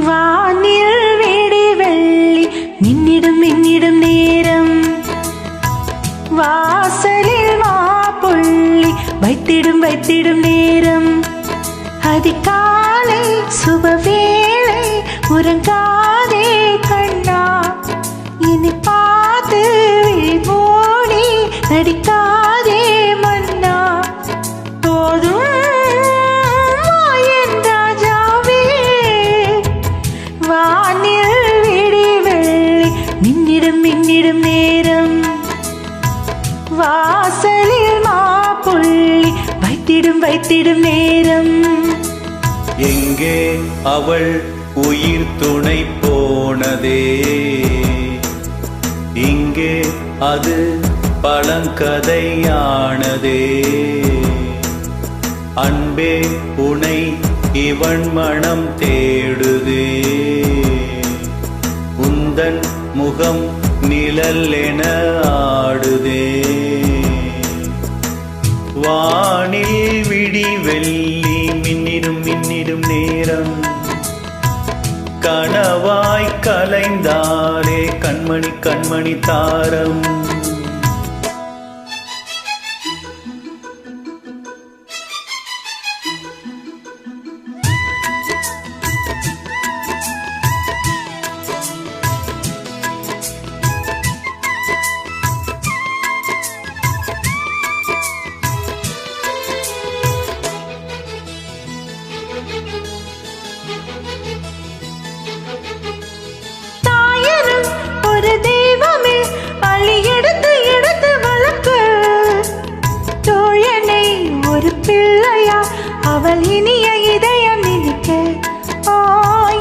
வானில் விடி வெள்ளி மின்னிடும் மின்னிடும் நேரம் வாசலில் மாப்புள்ளி வைத்திடும் வைத்திடும் நேரம் அதிகாலை சுபவேளை உறங்காதே கண்ணா இனி பார்த்து மூடி நடிக்காதே மன்னா போதும் என் ராஜாவே வானில் விடி வெள்ளி மின்னிடும் மின்னிடும் நேரம் வாசலில் மாப்புள்ளி வைத்திடும் வைத்திடும் நேரம் எங்கே அவள் உயிர் துணை போனதே இங்கே அது பழங்கதையானதே அன்பே உனை இவன் மனம் தேடுதே உந்தன் முகம் நிழல் என ஆடுதே வானில் விடி வெள்ளி மின்னிடும் மின்னிடும் நேரம் கனவாய் கலைந்தாலே கண்மணி கண்மணி தாரம் அவள் இனிய இதயம் நினைக்க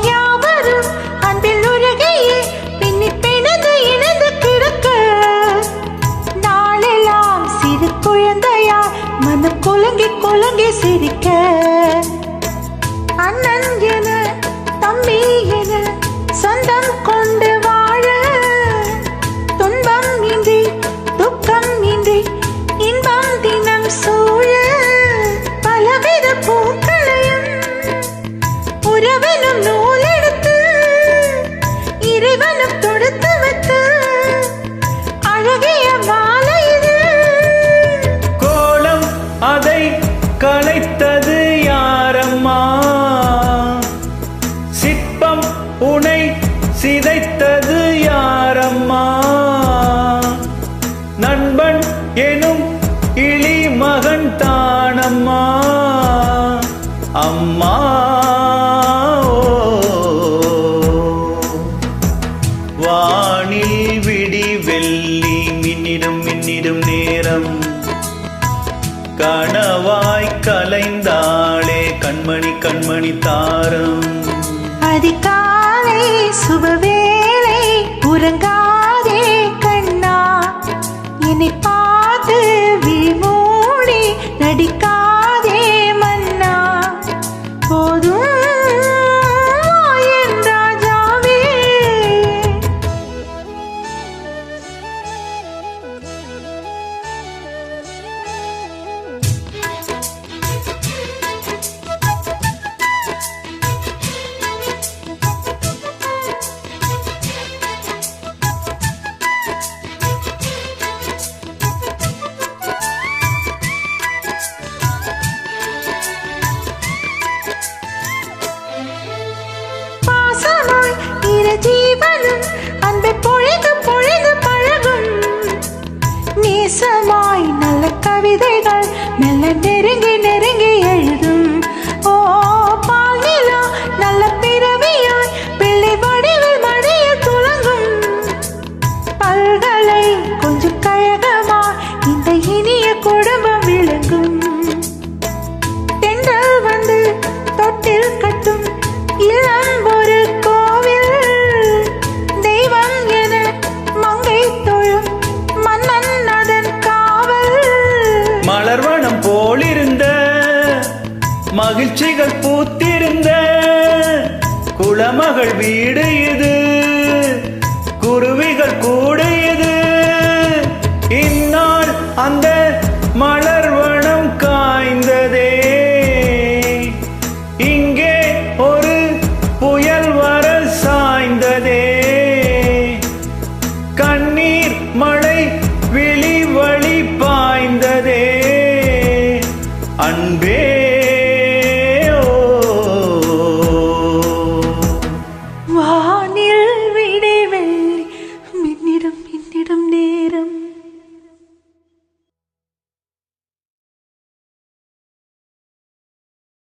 யாவரும் அன்பில் உருகையே பின்னி பிணைந்து இணைந்து கிடக்க நாளெல்லாம் சிறு குழந்தையா மனம் குலுங்கி குலுங்கி சிரிக்க அண்ணன் என தம்பி என சொந்தம் கொண்டு வாழ துன்பம் இன்றி துக்கம் இன்றி இன்பம் தினம் சூழ பலவித பூக்களையும் உறவனும் நூலெடுத்து இறைவனும் தொடுத்து வைத்து அழகிய மாலை இது கோலம் அதை கலைத்தது யாரம்மா சிற்பம் உனை சிதைத்தது யாரம்மா நண்பன் எனும் இளி மகன் தானம்மா அம்மா வானில் விடி வெள்ளி மின்னிடும் மின்னிடும் நேரம் கனவாய் கலைந்தாளே கண்மணி கண்மணி தாரம் அதிகாலை சுபவேளை உறங்காதே கண்ணா என்னை பார்த்து விழிமூடி நடிக்காதே மன்னா போதும் என் ராஜாவே ஜீவனும் அன்பை பொழிந்து பொழிந்து பழகும் நேசமாய் நல்ல கவிதைகள் மெல்ல நெருங்கி நெருங்கி எழுதும் ஓ பாலிலா நல்ல பிறவியாய் பிள்ளை வடிவில் மடியில் துலங்கும் பல்களை கொஞ்சம் கழகமா இந்த இனிய குடும்பம் விளங்கும் தென்றல் வந்து தொட்டில் கட்டும் இளம் ஒரு மலர்வனம் போலிருந்த மகிழ்ச்சிகள் பூத்திருந்த குலமகள் வீடு இது குருவிகள் கூடு இது இந்நாள் அந்த